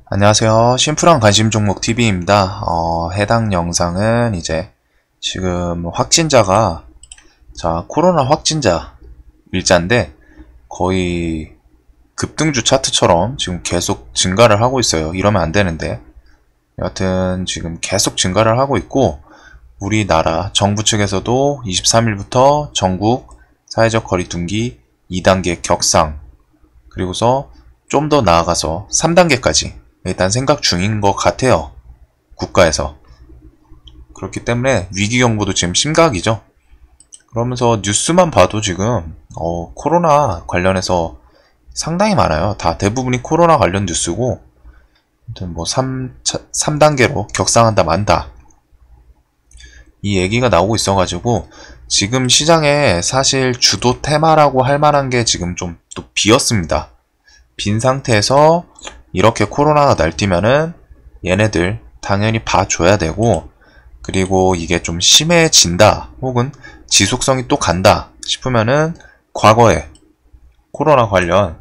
안녕하세요. 심플한 관심 종목 TV입니다. 해당 영상은 이제 지금 확진자가 코로나 확진자 일자인데 거의 급등주 차트처럼 지금 계속 증가를 하고 있어요. 이러면 안 되는데 여하튼 지금 계속 증가를 하고 있고 우리나라 정부 측에서도 23일부터 전국 사회적 거리두기 2단계 격상 그리고서 좀 더 나아가서 3단계까지 일단 생각 중인 것 같아요. 국가에서. 그렇기 때문에 위기경보도 지금 심각이죠. 그러면서 뉴스만 봐도 지금 코로나 관련해서 상당히 많아요. 다 대부분이 코로나 관련 뉴스고 아무튼 뭐 3단계로 격상한다 만다 이 얘기가 나오고 있어가지고 지금 시장에 사실 주도 테마라고 할 만한 게 지금 좀 또 비었습니다. 빈 상태에서 이렇게 코로나가 날뛰면은 얘네들 당연히 봐줘야 되고 그리고 이게 좀 심해진다 혹은 지속성이 또 간다 싶으면은 과거에 코로나 관련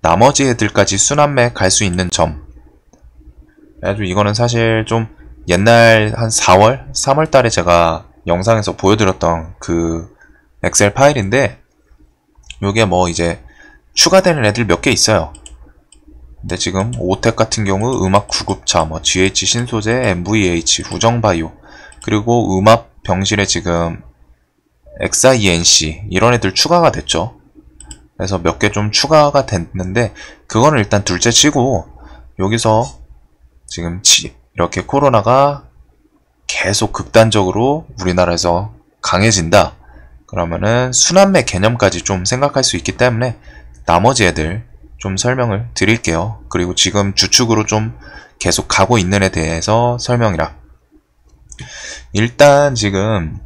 나머지 애들까지 순환매 갈 수 있는 점 아주 이거는 사실 좀 옛날 한 4월? 3월 달에 제가 영상에서 보여드렸던 그 엑셀 파일인데 요게 뭐 이제 추가되는 애들 몇 개 있어요. 근데 지금 오텍 같은 경우 음압 구급차, 뭐 GH 신소재, MVH, 후정바이오 그리고 음압 병실에 지금 XINC 이런 애들 추가가 됐죠. 그래서 몇 개 좀 추가가 됐는데 그거는 일단 둘째 치고 여기서 지금 이렇게 코로나가 계속 극단적으로 우리나라에서 강해진다. 그러면은 순환매 개념까지 좀 생각할 수 있기 때문에 나머지 애들 좀 설명을 드릴게요. 그리고 지금 주축으로 좀 계속 가고 있는 애 대해서 설명이라. 일단 지금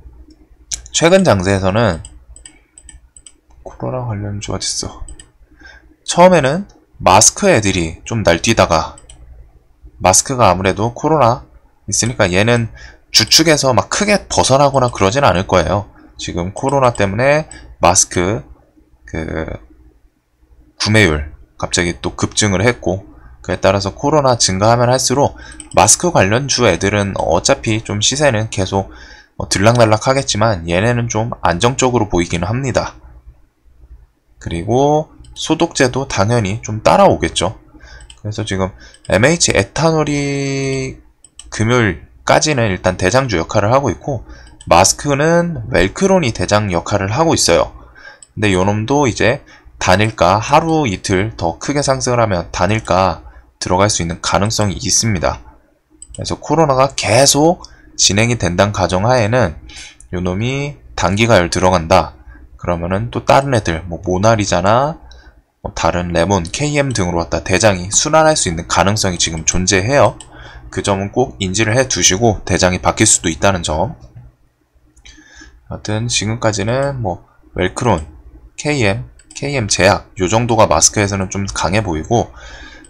최근 장세에서는 코로나 관련주 어딨어? 처음에는 마스크 애들이 좀 날뛰다가 마스크가 아무래도 코로나 있으니까 얘는 주축에서 막 크게 벗어나거나 그러진 않을 거예요. 지금 코로나 때문에 마스크 구매율 갑자기 또 급증을 했고 그에 따라서 코로나 증가하면 할수록 마스크 관련주 애들은 어차피 좀 시세는 계속 들락날락 하겠지만 얘네는 좀 안정적으로 보이기는 합니다. 그리고 소독제도 당연히 좀 따라오겠죠. 그래서 지금 MH 에탄올이 금요일까지는 일단 대장주 역할을 하고 있고 마스크는 웰크론이 대장 역할을 하고 있어요. 근데 요놈도 이제 단일가 하루 이틀 더 크게 상승을 하면 단일가 들어갈 수 있는 가능성이 있습니다. 그래서 코로나가 계속 진행이 된다는 가정하에는 요놈이 단기가열 들어간다. 그러면은 또 다른 애들 뭐 모나리자나 뭐 다른 레몬, KM 등으로 갖다 대장이 순환할 수 있는 가능성이 지금 존재해요. 그 점은 꼭 인지를 해 두시고 대장이 바뀔 수도 있다는 점. 하여튼 지금까지는 뭐 웰크론, KM 제약 요 정도가 마스크에서는 좀 강해 보이고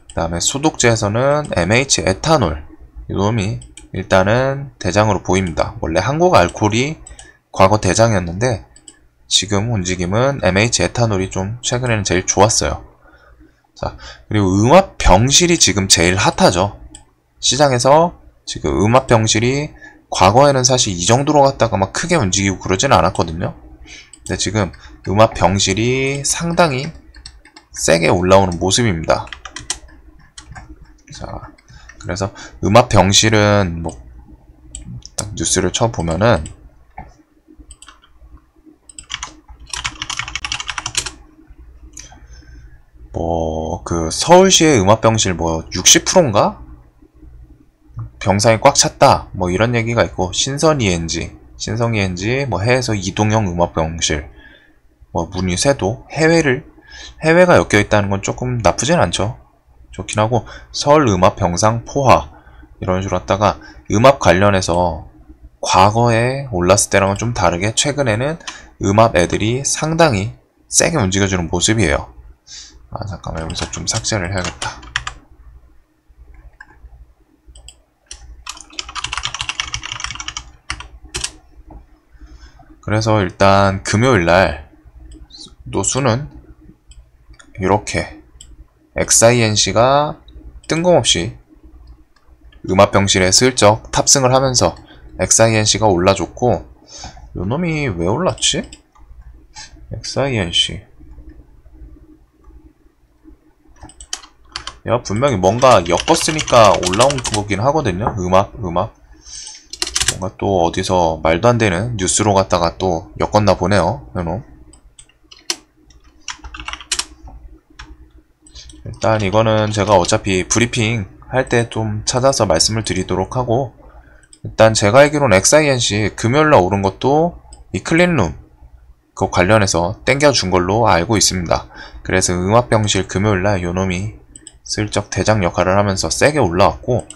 그 다음에 소독제에서는 MH 에탄올 이 놈이 일단은 대장으로 보입니다. 원래 한국 알코올이 과거 대장이었는데 지금 움직임은 MH 에탄올이 좀 최근에는 제일 좋았어요. 자, 그리고 음압 병실이 지금 제일 핫하죠. 시장에서 지금 음압 병실이 과거에는 사실 이 정도로 갔다가 막 크게 움직이고 그러지는 않았거든요. 근데 지금 음압 병실이 상당히 세게 올라오는 모습입니다. 자, 그래서 음압 병실은 뭐 딱 뉴스를 쳐보면은 뭐 그 서울시의 음압 병실 뭐 60%인가? 병상이 꽉 찼다. 뭐 이런 얘기가 있고 신성 ENG 뭐 해외에서 이동형 음압 병실 뭐 문의 세도 해외가 엮여 있다는 건 조금 나쁘진 않죠. 좋긴 하고 서울 음압 병상 포화 이런 식으로 했다가 음압 관련해서 과거에 올랐을 때랑은 좀 다르게 최근에는 음압 애들이 상당히 세게 움직여주는 모습이에요. 아 잠깐만 여기서 좀 삭제를 해야겠다. 그래서 일단 금요일날 노수는 이렇게 XINC가 뜬금없이 음압병실에 슬쩍 탑승을 하면서 XINC가 올라줬고, 요놈이 왜 올랐지? XINC 야, 분명히 뭔가 엮었으니까 올라온 거긴 하거든요. 음압 뭔가 또 어디서 말도 안 되는 뉴스로 갔다가 또 엮었나 보네요. 요놈. 일단 이거는 제가 어차피 브리핑 할 때 좀 찾아서 말씀을 드리도록 하고, 일단 제가 알기로는 XINC 금요일날 오른 것도 이 클린룸 그거 관련해서 땡겨준 걸로 알고 있습니다. 그래서 음압병실 금요일날 요놈이 슬쩍 대장 역할을 하면서 세게 올라왔고,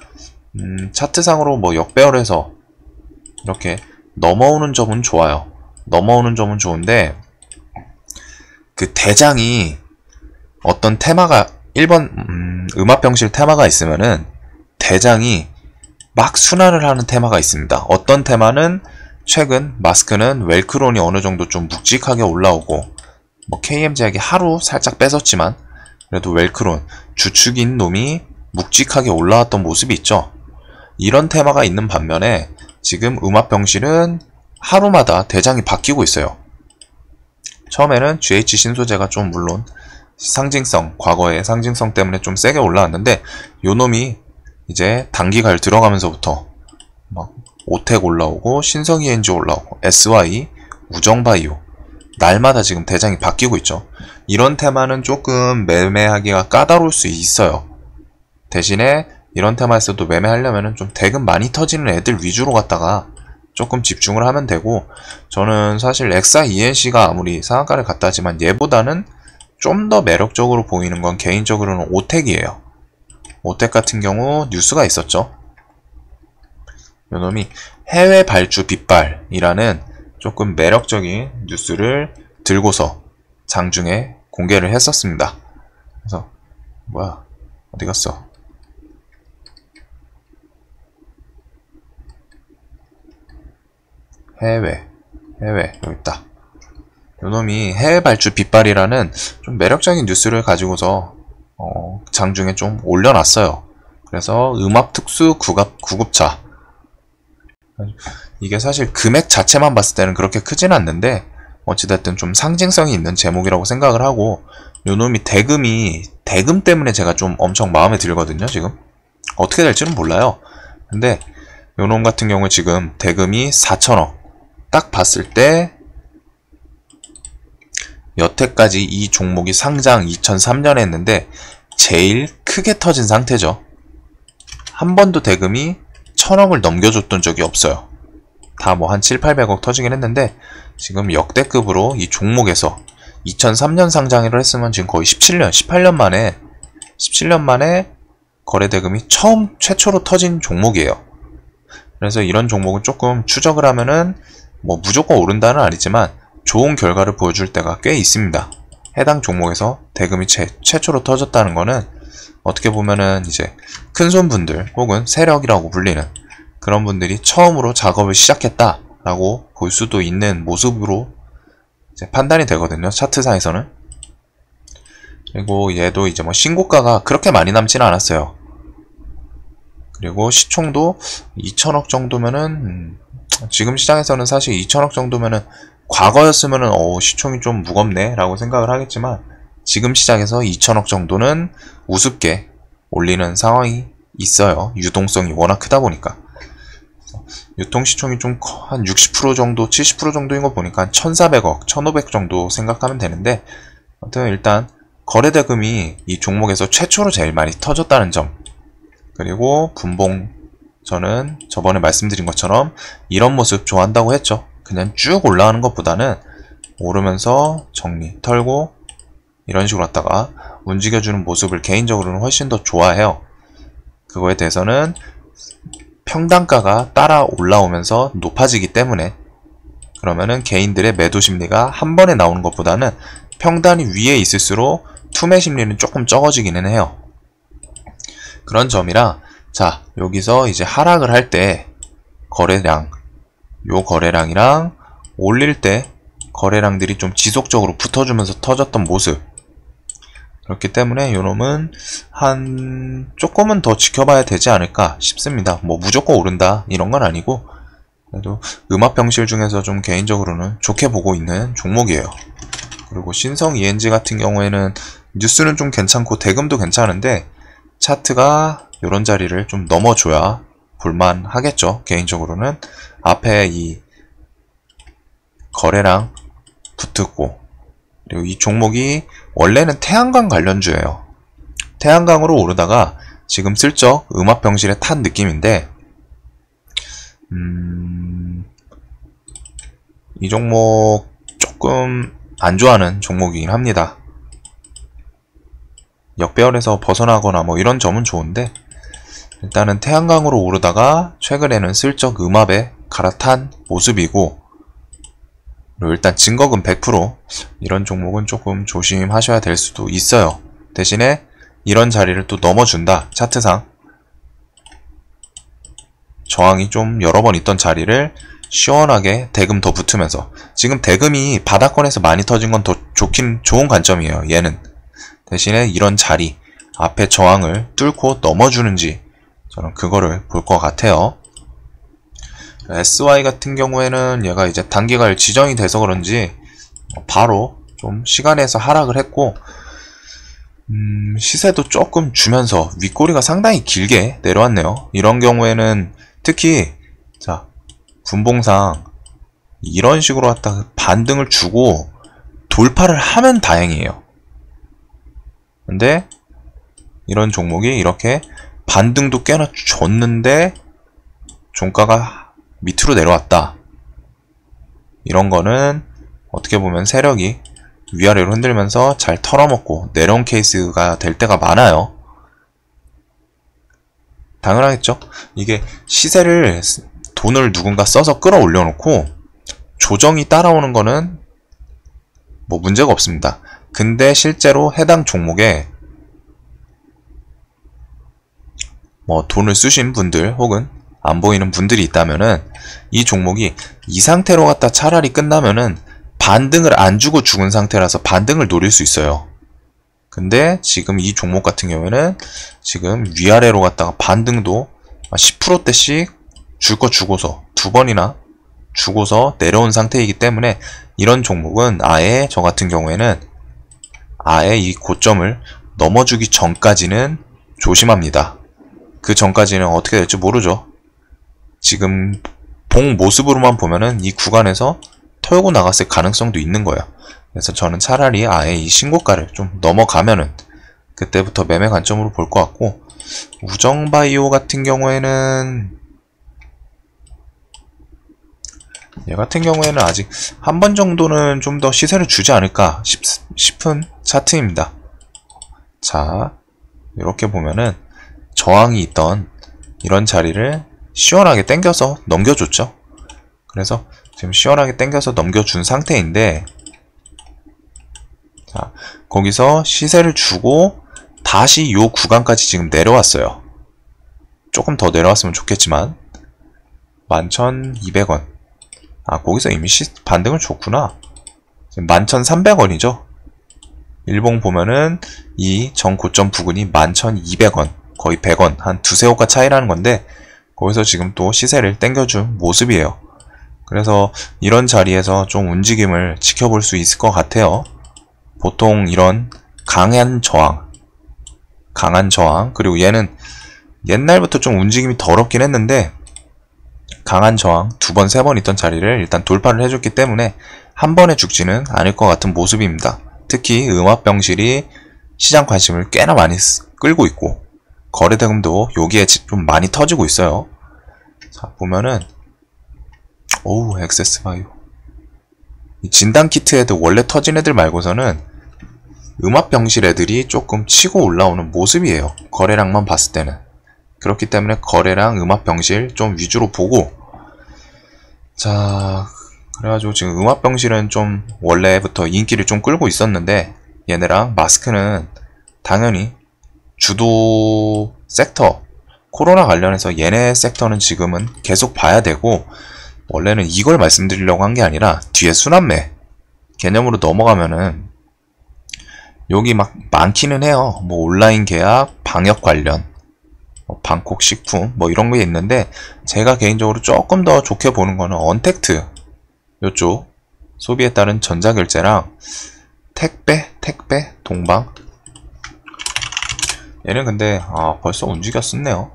차트상으로 뭐 역배열해서 이렇게 넘어오는 점은 좋아요. 넘어오는 점은 좋은데, 그 대장이 어떤 테마가 1번 음압병실 테마가 있으면은 대장이 막 순환을 하는 테마가 있습니다. 어떤 테마는 최근 마스크는 웰크론이 어느 정도 좀 묵직하게 올라오고, 뭐 KM제약이 하루 살짝 뺏었지만 그래도 웰크론 주축인 놈이 묵직하게 올라왔던 모습이 있죠. 이런 테마가 있는 반면에 지금 음압병실은 하루마다 대장이 바뀌고 있어요. 처음에는 GH 신소재가 좀 물론 상징성, 과거의 상징성 때문에 좀 세게 올라왔는데, 요놈이 이제 단기갈 들어가면서부터 막 오텍 올라오고 신성 ENG 올라오고 SY, 우정바이오 날마다 지금 대장이 바뀌고 있죠. 이런 테마는 조금 매매하기가 까다로울 수 있어요. 대신에 이런 테마에서도 매매하려면 좀 대금 많이 터지는 애들 위주로 갖다가 조금 집중을 하면 되고, 저는 사실 XINC가 아무리 상한가를 갔다 하지만 얘보다는 좀 더 매력적으로 보이는 건 개인적으로는 오텍이에요. 오텍 같은 경우 뉴스가 있었죠. 요놈이 해외 발주 빗발이라는 조금 매력적인 뉴스를 들고서 장중에 공개를 했었습니다. 그래서 뭐야, 어디 갔어? 해외 여기 있다. 요놈이 해외 발주 빗발이라는 좀 매력적인 뉴스를 가지고서 장중에 좀 올려놨어요. 그래서 음압 특수 구급차, 이게 사실 금액 자체만 봤을 때는 그렇게 크진 않는데 어찌됐든 좀 상징성이 있는 제목이라고 생각을 하고, 요놈이 대금 때문에 제가 좀 엄청 마음에 들거든요. 지금 어떻게 될지는 몰라요. 근데 요놈 같은 경우에 지금 대금이 4천억, 딱 봤을 때 여태까지 이 종목이 상장 2003년에 했는데 제일 크게 터진 상태죠. 한 번도 대금이 1000억을 넘겨줬던 적이 없어요. 다 뭐 한 7, 800억 터지긴 했는데, 지금 역대급으로 이 종목에서 2003년 상장을 했으면 지금 거의 18년 만에 거래 대금이 최초로 터진 종목이에요. 그래서 이런 종목은 조금 추적을 하면은 뭐 무조건 오른다는 아니지만 좋은 결과를 보여줄 때가 꽤 있습니다. 해당 종목에서 대금이 최초로 터졌다는 거는 어떻게 보면은 이제 큰손분들 혹은 세력이라고 불리는 그런 분들이 처음으로 작업을 시작했다라고 볼 수도 있는 모습으로 이제 판단이 되거든요. 차트상에서는. 그리고 얘도 이제 뭐 신고가가 그렇게 많이 남지는 않았어요. 그리고 시총도 2천억 정도면은, 지금 시장에서는 사실 2천억 정도면은 과거였으면은 시총이 좀 무겁네 라고 생각을 하겠지만, 지금 시장에서 2천억 정도는 우습게 올리는 상황이 있어요. 유동성이 워낙 크다 보니까. 유통시총이 좀 한 60% 정도, 70% 정도인 거 보니까 한 1,400억, 1,500 정도 생각하면 되는데, 아무튼 일단 거래대금이 이 종목에서 최초로 제일 많이 터졌다는 점, 그리고 분봉, 저는 저번에 말씀드린 것처럼 이런 모습 좋아한다고 했죠. 그냥 쭉 올라가는 것보다는 오르면서 정리, 털고 이런 식으로 갔다가 움직여주는 모습을 개인적으로는 훨씬 더 좋아해요. 그거에 대해서는 평단가가 따라 올라오면서 높아지기 때문에, 그러면은 개인들의 매도 심리가 한 번에 나오는 것보다는 평단이 위에 있을수록 투매 심리는 조금 적어지기는 해요. 그런 점이라, 자, 여기서 이제 하락을 할 때 거래량, 요 거래량이랑 올릴 때 거래량들이 좀 지속적으로 붙어주면서 터졌던 모습, 그렇기 때문에 요놈은 조금은 더 지켜봐야 되지 않을까 싶습니다. 뭐 무조건 오른다 이런 건 아니고, 그래도 음압병실 중에서 좀 개인적으로는 좋게 보고 있는 종목이에요. 그리고 신성 ENG 같은 경우에는 뉴스는 좀 괜찮고 대금도 괜찮은데 차트가 이런 자리를 좀 넘어줘야 볼만 하겠죠. 개인적으로는 앞에 이 거래량 붙었고, 그리고 이 종목이 원래는 태양광 관련주예요. 태양광으로 오르다가 지금 슬쩍 음압병실에 탄 느낌인데, 이 종목 조금 안 좋아하는 종목이긴 합니다. 역배열에서 벗어나거나 뭐 이런 점은 좋은데, 일단은 태양광으로 오르다가 최근에는 슬쩍 음압에 갈아탄 모습이고, 그리고 일단 증거금 100%, 이런 종목은 조금 조심하셔야 될 수도 있어요. 대신에 이런 자리를 또 넘어준다, 차트상 저항이 좀 여러 번 있던 자리를 시원하게 대금 더 붙으면서, 지금 대금이 바닥권에서 많이 터진 건 더 좋은 관점이에요. 얘는 대신에 이런 자리 앞에 저항을 뚫고 넘어주는지, 저는 그거를 볼 것 같아요. SY 같은 경우에는 얘가 이제 단기갈 지정이 돼서 그런지 바로 좀 시간에서 하락을 했고, 시세도 조금 주면서 윗꼬리가 상당히 길게 내려왔네요. 이런 경우에는 특히 자, 분봉상 이런 식으로 갖다가 반등을 주고 돌파를 하면 다행이에요. 근데 이런 종목이 이렇게 반등도 꽤나 줬는데 종가가 밑으로 내려왔다. 이런 거는 어떻게 보면 세력이 위아래로 흔들면서 잘 털어먹고 내려온 케이스가 될 때가 많아요. 당연하겠죠? 이게 시세를 돈을 누군가 써서 끌어올려 놓고 조정이 따라오는 거는 뭐 문제가 없습니다. 근데 실제로 해당 종목에 뭐 돈을 쓰신 분들 혹은 안 보이는 분들이 있다면은 이 종목이 이 상태로 갖다 차라리 끝나면은 반등을 안 주고 죽은 상태라서 반등을 노릴 수 있어요. 근데 지금 이 종목 같은 경우에는 지금 위아래로 갔다가 반등도 10%대씩 줄 거 주고서 두 번이나 주고서 내려온 상태이기 때문에 이런 종목은 아예 저 같은 경우에는 아예 이 고점을 넘어주기 전까지는 조심합니다. 그 전까지는 어떻게 될지 모르죠. 지금 봉 모습으로만 보면은 이 구간에서 털고 나갔을 가능성도 있는 거예요. 그래서 저는 차라리 아예 이 신고가를 좀 넘어가면은 그때부터 매매 관점으로 볼 것 같고, 우정바이오 같은 경우에는 얘 같은 경우에는 아직 한 번 정도는 좀 더 시세를 주지 않을까 싶은 차트입니다. 자, 이렇게 보면은 저항이 있던 이런 자리를 시원하게 당겨서 넘겨줬죠. 그래서 지금 시원하게 당겨서 넘겨준 상태인데, 자, 거기서 시세를 주고 다시 요 구간까지 지금 내려왔어요. 조금 더 내려왔으면 좋겠지만 11,200원. 아, 거기서 이미 반등을 줬구나. 지금 11,300원이죠. 일봉 보면은 이 전 고점 부근이 11,200원, 거의 100원, 한 두세 호가 차이라는 건데, 거기서 지금 또 시세를 당겨준 모습이에요. 그래서 이런 자리에서 좀 움직임을 지켜볼 수 있을 것 같아요. 보통 이런 강한 저항, 그리고 얘는 옛날부터 좀 움직임이 더럽긴 했는데 강한 저항 두 번, 세 번 있던 자리를 일단 돌파를 해줬기 때문에 한 번에 죽지는 않을 것 같은 모습입니다. 특히 음압병실이 시장 관심을 꽤나 많이 끌고 있고 거래대금도 여기에 좀 많이 터지고 있어요. 자, 보면은 오우, 액세스바이오. 이 진단키트 애들 원래 터진 애들 말고서는 음압병실 애들이 조금 치고 올라오는 모습이에요. 거래량만 봤을 때는. 그렇기 때문에 거래량, 음압병실 좀 위주로 보고, 자, 그래가지고 지금 음압병실은 좀 원래부터 인기를 좀 끌고 있었는데 얘네랑 마스크는 당연히 주도 섹터, 코로나 관련해서 얘네 섹터는 지금은 계속 봐야 되고, 원래는 이걸 말씀드리려고 한 게 아니라 뒤에 순환매 개념으로 넘어가면은 여기 막 많기는 해요. 뭐 온라인 계약, 방역 관련, 방콕 식품 뭐 이런 게 있는데, 제가 개인적으로 조금 더 좋게 보는 거는 언택트 요쪽 소비에 따른 전자결제랑 택배, 동방. 얘는 근데 벌써 움직였었네요.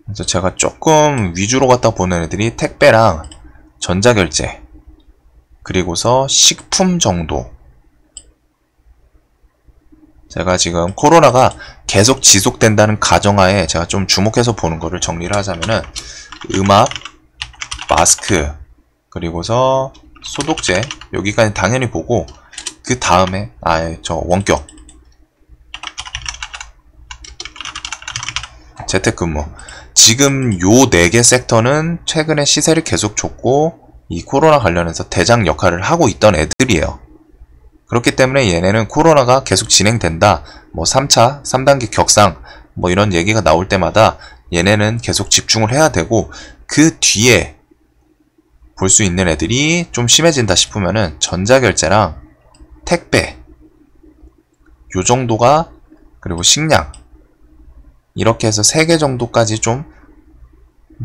그래서 제가 조금 위주로 갖다 보는 애들이 택배랑 전자결제, 그리고서 식품 정도. 제가 지금 코로나가 계속 지속된다는 가정하에 제가 좀 주목해서 보는 거를 정리를 하자면은, 음악, 마스크, 그리고서 소독제, 여기까지 당연히 보고, 그 다음에 원격, 재택근무. 지금 요 4개 섹터는 최근에 시세를 계속 줬고, 이 코로나 관련해서 대장 역할을 하고 있던 애들이에요. 그렇기 때문에 얘네는 코로나가 계속 진행된다, 뭐 3차, 3단계 격상, 뭐 이런 얘기가 나올 때마다 얘네는 계속 집중을 해야 되고, 그 뒤에 볼 수 있는 애들이 좀 심해진다 싶으면은 전자결제랑 택배, 요 정도가, 그리고 식량, 이렇게 해서 3개 정도까지 좀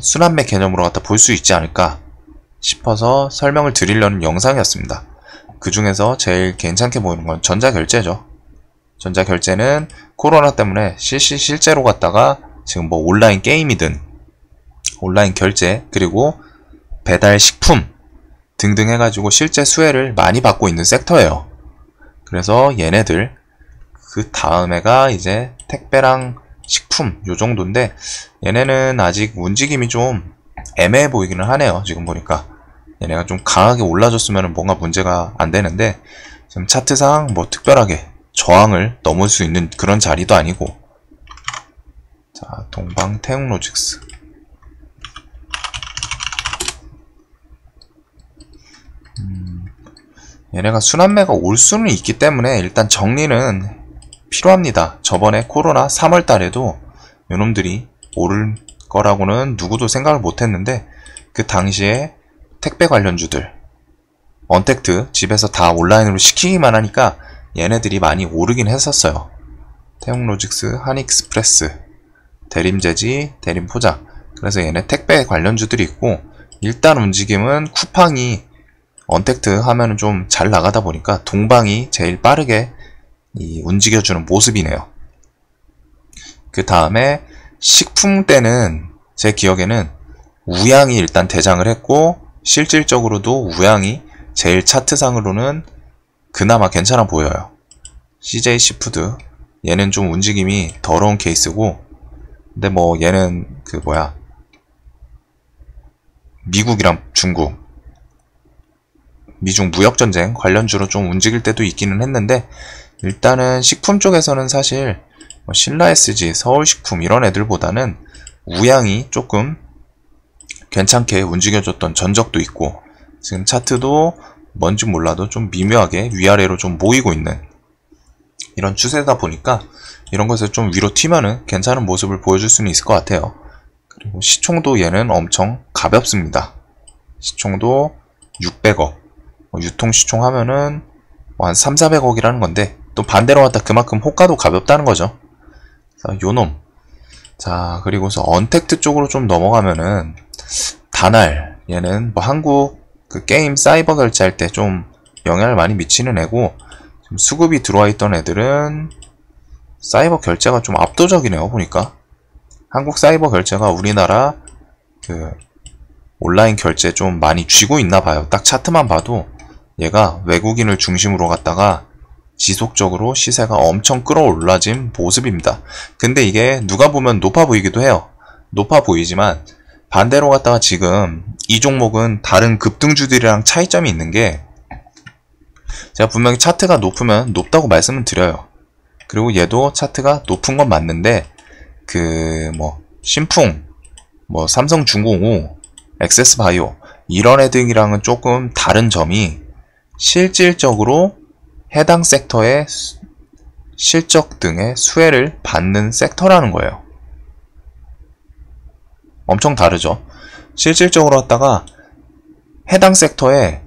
순환매 개념으로 갖다 볼 수 있지 않을까 싶어서 설명을 드리려는 영상이었습니다. 그 중에서 제일 괜찮게 보이는 건 전자결제죠. 전자결제는 코로나 때문에 실제로 갔다가 지금 뭐 온라인 게임이든 온라인 결제, 그리고 배달 식품 등등 해가지고 실제 수혜를 많이 받고 있는 섹터예요. 그래서 얘네들, 그 다음에가 이제 택배랑 식품 요 정도인데, 얘네는 아직 움직임이 좀 애매해 보이기는 하네요. 지금 보니까 얘네가 좀 강하게 올라줬으면 뭔가 문제가 안 되는데, 지금 차트상 뭐 특별하게 저항을 넘을 수 있는 그런 자리도 아니고. 자, 동방 태웅로직스. 얘네가 순환매가 올 수는 있기 때문에 일단 정리는 필요합니다. 저번에 코로나 3월 달에도 요놈들이 오를 거라고는 누구도 생각을 못했는데, 그 당시에 택배 관련주들, 언택트 집에서 다 온라인으로 시키기만 하니까 얘네들이 많이 오르긴 했었어요. 태웅로직스, 한익스프레스, 대림재지, 대림포장. 그래서 얘네 택배 관련주들이 있고, 일단 움직임은 쿠팡이 언택트 하면은 좀 잘 나가다 보니까 동방이 제일 빠르게 움직여주는 모습이네요. 그 다음에 식품 때는 제 기억에는 우양이 일단 대장을 했고, 실질적으로도 우양이 제일 차트상으로는 그나마 괜찮아 보여요. CJ 시푸드, 얘는 좀 움직임이 더러운 케이스고, 근데 뭐 얘는 미국이랑 중국, 미중 무역전쟁 관련주로 좀 움직일 때도 있기는 했는데, 일단은 식품 쪽에서는 사실 신라SG, 서울식품 이런 애들보다는 우양이 조금 괜찮게 움직여줬던 전적도 있고, 지금 차트도 뭔지 몰라도 좀 미묘하게 위아래로 좀 모이고 있는 이런 추세다 보니까, 이런 것을 좀 위로 튀면은 괜찮은 모습을 보여줄 수는 있을 것 같아요. 그리고 시총도 얘는 엄청 가볍습니다. 시총도 600억, 유통시총 하면은 한 3, 400억이라는 건데, 또 반대로 갖다 그만큼 호가도 가볍다는 거죠. 자, 요놈. 자, 그리고서 언택트 쪽으로 좀 넘어가면은 다날, 얘는 뭐 한국 그 게임 사이버 결제할 때 좀 영향을 많이 미치는 애고, 좀 수급이 들어와 있던 애들은 사이버 결제가 좀 압도적이네요. 보니까 한국 사이버 결제가 우리나라 그 온라인 결제 좀 많이 쥐고 있나 봐요. 딱 차트만 봐도 얘가 외국인을 중심으로 갖다가 지속적으로 시세가 엄청 끌어올라진 모습입니다. 근데 이게 누가 보면 높아 보이기도 해요. 높아 보이지만 반대로 갖다가 지금 이 종목은 다른 급등주들이랑 차이점이 있는 게, 제가 분명히 차트가 높으면 높다고 말씀을 드려요. 그리고 얘도 차트가 높은 건 맞는데, 신풍, 삼성중공업, 엑세스바이오 이런 애들이랑은 조금 다른 점이, 실질적으로 해당 섹터의 실적 등의 수혜를 받는 섹터라는 거예요. 엄청 다르죠. 실질적으로 갖다가 해당 섹터에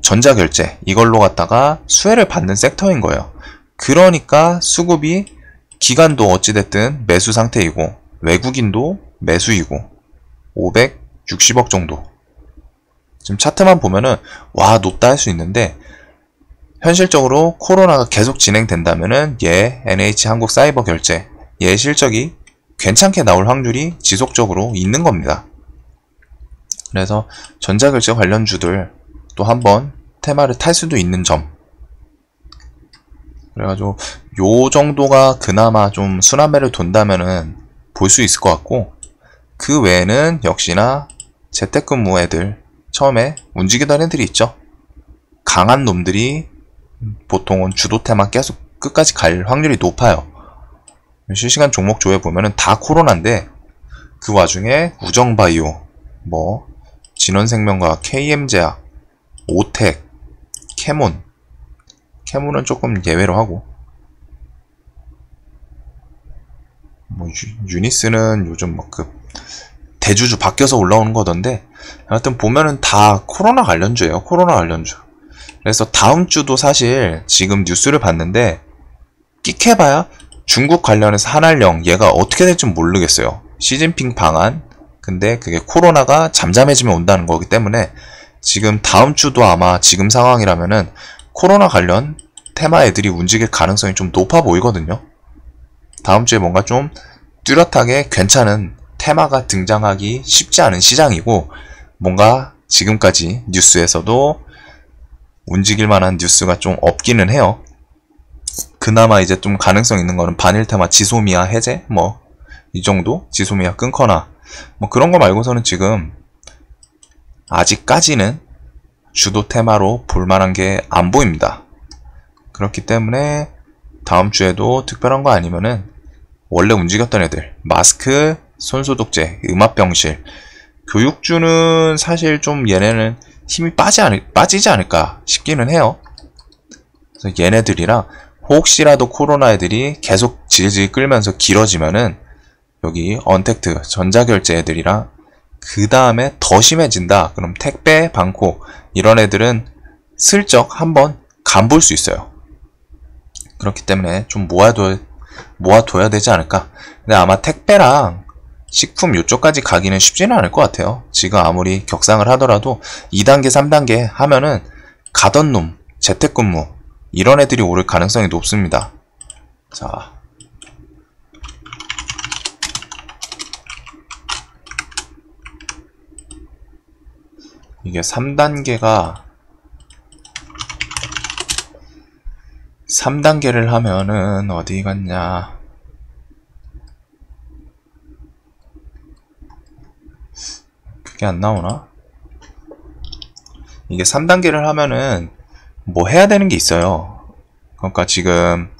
전자결제 이걸로 갖다가 수혜를 받는 섹터인 거예요. 그러니까 수급이 기관도 어찌됐든 매수 상태이고 외국인도 매수이고 560억 정도. 지금 차트만 보면은 와 높다 할 수 있는데 현실적으로 코로나가 계속 진행된다면은 얘 NH 한국사이버결제 얘 실적이 괜찮게 나올 확률이 지속적으로 있는 겁니다. 그래서 전자결제 관련주들 또 한번 테마를 탈 수도 있는 점. 그래가지고 요 정도가 그나마 좀 순환매를 돈다면은 볼 수 있을 것 같고, 그 외에는 역시나 재택근무 애들 처음에 움직이던 애들이 있죠. 강한 놈들이 보통은 주도 테마 계속 끝까지 갈 확률이 높아요. 실시간 종목조회 보면은 다 코로나인데 그 와중에 우정바이오, 뭐 진원생명과학, KM제약, 오텍, 캐몬은 조금 예외로 하고, 뭐 유니스는 요즘 막 그 대주주 바뀌어서 올라오는 거던데, 하여튼 보면은 다 코로나 관련주예요. 코로나 관련주. 그래서 다음 주도 사실 지금 뉴스를 봤는데 끽해봐야 중국 관련해서 한알령 얘가 어떻게 될지 모르겠어요. 시진핑 방한. 근데 그게 코로나가 잠잠해지면 온다는 거기 때문에 지금 다음 주도 아마 지금 상황이라면은 코로나 관련 테마 애들이 움직일 가능성이 좀 높아 보이거든요. 다음 주에 뭔가 좀 뚜렷하게 괜찮은 테마가 등장하기 쉽지 않은 시장이고, 뭔가 지금까지 뉴스에서도 움직일 만한 뉴스가 좀 없기는 해요. 그나마 이제 좀 가능성 있는 거는 반일 테마 지소미아 해제? 뭐 이 정도? 지소미아 끊거나 뭐 그런 거 말고서는 지금 아직까지는 주도 테마로 볼만한 게 안 보입니다. 그렇기 때문에 다음 주에도 특별한 거 아니면은 원래 움직였던 애들, 마스크, 손소독제, 음압병실, 교육주는 사실 좀 얘네는 힘이 빠지지 않을까 싶기는 해요. 그래서 얘네들이랑 혹시라도 코로나 애들이 계속 질질 끌면서 길어지면은 여기 언택트, 전자결제 애들이랑 그 다음에 더 심해진다. 그럼 택배, 방콕 이런 애들은 슬쩍 한번 간볼 수 있어요. 그렇기 때문에 좀 모아둬야 되지 않을까. 근데 아마 택배랑 식품 요쪽까지 가기는 쉽지는 않을 것 같아요. 지금 아무리 격상을 하더라도 2단계, 3단계 하면은 가던 놈, 재택근무 이런 애들이 오를 가능성이 높습니다. 자, 이게 3단계를 하면은 어디 갔냐. 그게 안 나오나? 이게 3단계를 하면은 뭐 해야 되는 게 있어요. 그러니까 지금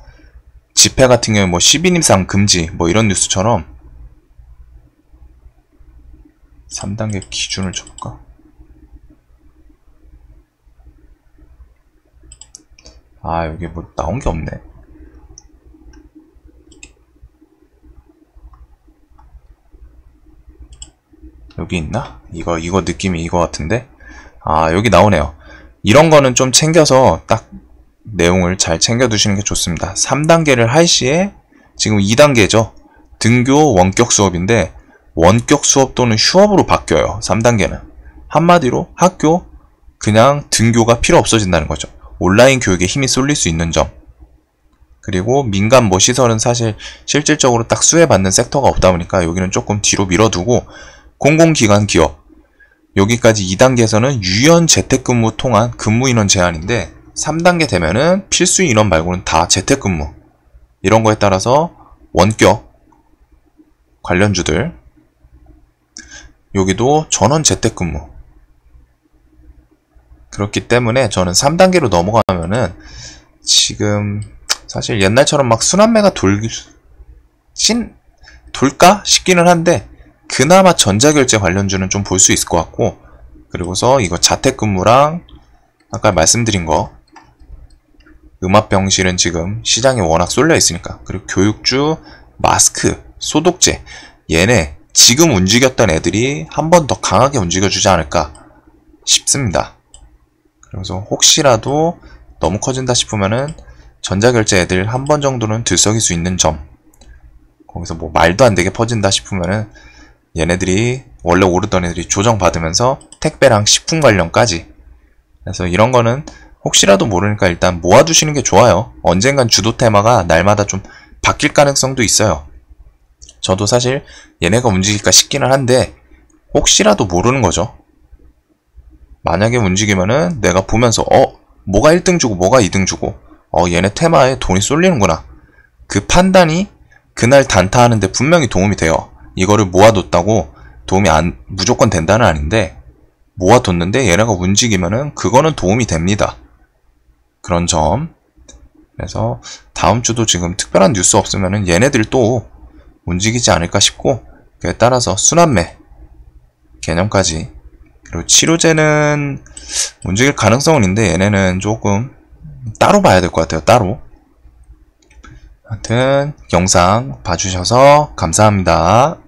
집회 같은 경우에 뭐 10인 이상 금지 뭐 이런 뉴스처럼 3단계 기준을 쳐볼까? 아, 여기 뭐 나온 게 없네. 여기 있나? 이거 느낌이 이거 같은데? 아, 여기 나오네요. 이런 거는 좀 챙겨서 딱 내용을 잘 챙겨두시는 게 좋습니다. 3단계를 할 시에 지금 2단계죠. 등교 원격 수업인데 원격 수업 또는 휴업으로 바뀌어요. 3단계는. 한마디로 학교 그냥 등교가 필요 없어진다는 거죠. 온라인 교육에 힘이 쏠릴 수 있는 점. 그리고 민간 뭐 시설은 사실 실질적으로 딱 수혜받는 섹터가 없다 보니까 여기는 조금 뒤로 밀어두고, 공공기관 기업 여기까지 2단계에서는 유연 재택근무 통한 근무 인원 제한인데 3단계 되면은 필수 인원 말고는 다 재택근무. 이런 거에 따라서 원격 관련주들 여기도 전원 재택근무. 그렇기 때문에 저는 3단계로 넘어가면은 지금 사실 옛날처럼 막 순환매가 돌까 싶기는 한데 그나마 전자결제 관련주는 좀 볼 수 있을 것 같고, 그리고서 이거 자택근무랑 아까 말씀드린 거 음압병실은 지금 시장에 워낙 쏠려 있으니까, 그리고 교육주, 마스크, 소독제 얘네 지금 움직였던 애들이 한 번 더 강하게 움직여주지 않을까 싶습니다. 그래서 혹시라도 너무 커진다 싶으면은 전자결제 애들 한 번 정도는 들썩일 수 있는 점. 거기서 뭐 말도 안 되게 퍼진다 싶으면은 얘네들이 원래 오르던 애들이 조정받으면서 택배랑 식품 관련까지. 그래서 이런 거는 혹시라도 모르니까 일단 모아두시는 게 좋아요. 언젠간 주도 테마가 날마다 좀 바뀔 가능성도 있어요. 저도 사실 얘네가 움직일까 싶기는 한데 혹시라도 모르는 거죠. 만약에 움직이면은 내가 보면서 뭐가 1등 주고 뭐가 2등 주고 얘네 테마에 돈이 쏠리는구나. 그 판단이 그날 단타하는데 분명히 도움이 돼요. 이거를 모아뒀다고 도움이 무조건 된다는 아닌데 모아뒀는데 얘네가 움직이면은 그거는 도움이 됩니다. 그런 점. 그래서 다음 주도 지금 특별한 뉴스 없으면은 얘네들 또 움직이지 않을까 싶고 그에 따라서 순환매 개념까지. 그리고 치료제는 움직일 가능성은 있는데 얘네는 조금 따로 봐야 될 것 같아요. 따로. 하여튼 영상 봐주셔서 감사합니다.